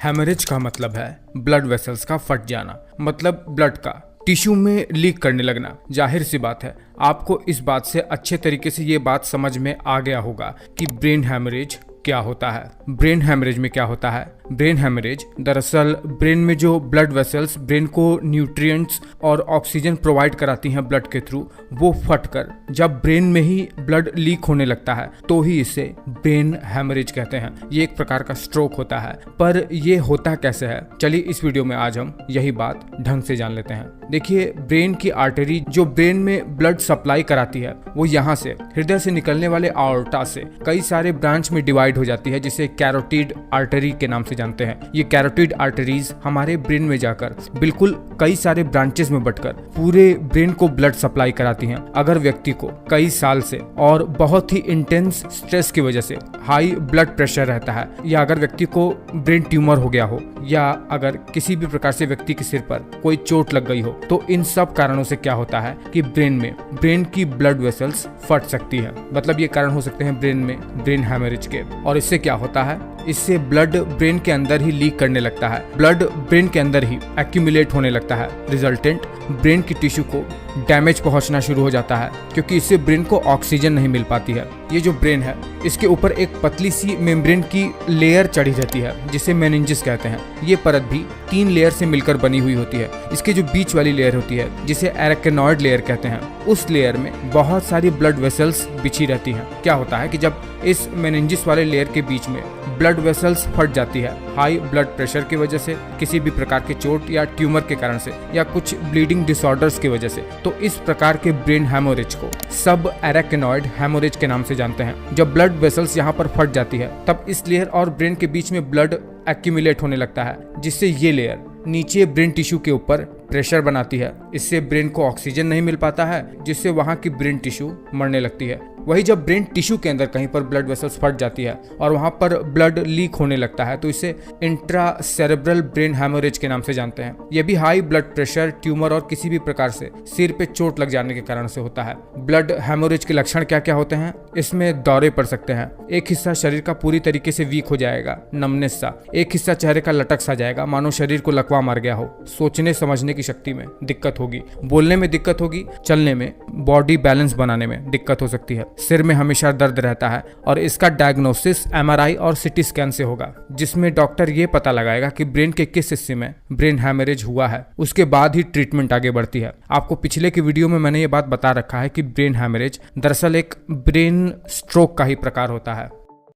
Haemorrhage का मतलब है ब्लड वेसल्स का फट जाना, मतलब ब्लड का टिश्यू में लीक करने लगना। जाहिर सी बात है आपको इस बात से अच्छे तरीके से ये बात समझ में आ गया होगा कि ब्रेन हेमरेज क्या होता है। ब्रेन हेमरेज में क्या होता है? ब्रेन हेमरेज दरअसल ब्रेन में जो ब्लड वेसल्स ब्रेन को न्यूट्रिएंट्स और ऑक्सीजन प्रोवाइड कराती हैं ब्लड के थ्रू, वो फटकर जब ब्रेन में ही ब्लड लीक होने लगता है तो ही इसे ब्रेन हेमरेज कहते हैं। ये एक प्रकार का स्ट्रोक होता है। पर ये होता कैसे है, चलिए इस वीडियो में आज हम यही बात ढंग से जान लेते हैं। देखिए, ब्रेन की आर्टरी जो ब्रेन में ब्लड सप्लाई कराती है वो यहाँ से हृदय से निकलने वाले आर्टरी से कई सारे ब्रांच में डिवाइड हो जाती है, जिसे कैरोटिड आर्टरी के नाम से जानते हैं। ये कैरोटिड आर्टरीज हमारे ब्रेन में जाकर बिल्कुल कई सारे ब्रांचेस में बंटकर पूरे ब्रेन को ब्लड सप्लाई कराती हैं। अगर व्यक्ति को कई साल से और बहुत ही इंटेंस स्ट्रेस की वजह से हाई ब्लड प्रेशर रहता है, या अगर व्यक्ति को ब्रेन ट्यूमर हो गया हो, या अगर किसी भी प्रकार से व्यक्ति के सिर पर कोई चोट लग गई हो, तो इन सब कारणों से क्या होता है कि ब्रेन की ब्लड वेसल्स फट सकती है। मतलब ये कारण हो सकते हैं ब्रेन में ब्रेन हेमरेज के। और इससे क्या होता है, इससे ब्लड ब्रेन के अंदर ही लीक करने लगता है, ब्लड ब्रेन के अंदर ही एक्यूमुलेट होने लगता है। रिजल्टेंट ब्रेन की टिश्यू को डैमेज पहुंचना शुरू हो जाता है, क्योंकि इससे ब्रेन को ऑक्सीजन नहीं मिल पाती है। ये जो ब्रेन है इसके ऊपर एक पतली सी मेम्ब्रेन की लेयर चढ़ी रहती है, जिसे मेनिंजेस कहते हैं। ये परत भी 3 लेयर से मिलकर बनी हुई होती है। इसके जो बीच वाली लेयर होती है, जिसे एरेकेनॉइड लेयर कहते हैं, उस लेयर में बहुत सारी ब्लड वेसल्स बिछी रहती हैं। क्या होता है कि जब इस मेनिंजेस वाले लेयर के बीच में ब्लड वेसल्स फट जाती है, हाई ब्लड प्रेशर की वजह से, किसी भी प्रकार के चोट या ट्यूमर के कारण से, या कुछ ब्लीडिंग डिसऑर्डर्स की वजह से, तो इस प्रकार के ब्रेन हेमोरेज को सब एरेकेनॉइड हेमोरेज के नाम से जानते हैं। जब ब्लड वेसल्स यहाँ पर फट जाती है तब इस लेयर और ब्रेन के बीच में ब्लड एक्यूमुलेट होने लगता है, जिससे ये लेयर नीचे ब्रेन टिश्यू के ऊपर प्रेशर बनाती है। इससे ब्रेन को ऑक्सीजन नहीं मिल पाता है, जिससे वहां की ब्रेन टिश्यू मरने लगती है। वही जब ब्रेन टिश्यू के अंदर कहीं पर ब्लड वेसल्स फट जाती है और वहां पर ब्लड लीक होने लगता है, तो इसे इंट्रा सेरेब्रल ब्रेन हेमोरेज के नाम से जानते हैं। यह भी हाई ब्लड प्रेशर, ट्यूमर और किसी भी प्रकार से सिर पे चोट लग जाने के कारण से होता है। ब्लड हेमोरेज के लक्षण क्या क्या होते हैं? इसमें दौरे पड़ सकते हैं, एक हिस्सा शरीर का पूरी तरीके से वीक हो जाएगा, नमनेस सा, एक हिस्सा चेहरे का लटक सा जाएगा, मानो शरीर को लकवा मार गया हो, सोचने समझने की शक्ति में दिक्कत होगी, बोलने में दिक्कत होगी, चलने में, बॉडी बैलेंस बनाने में दिक्कत हो सकती है, सिर में हमेशा दर्द रहता है। और इसका डायग्नोसिस MRI और CT स्कैन से होगा, जिसमें डॉक्टर ये पता लगाएगा कि ब्रेन के किस हिस्से में ब्रेन हेमरेज हुआ है। उसके बाद ही ट्रीटमेंट आगे बढ़ती है। आपको पिछले के वीडियो में मैंने ये बात बता रखा है कि ब्रेन हेमरेज दरअसल एक ब्रेन स्ट्रोक का ही प्रकार होता है।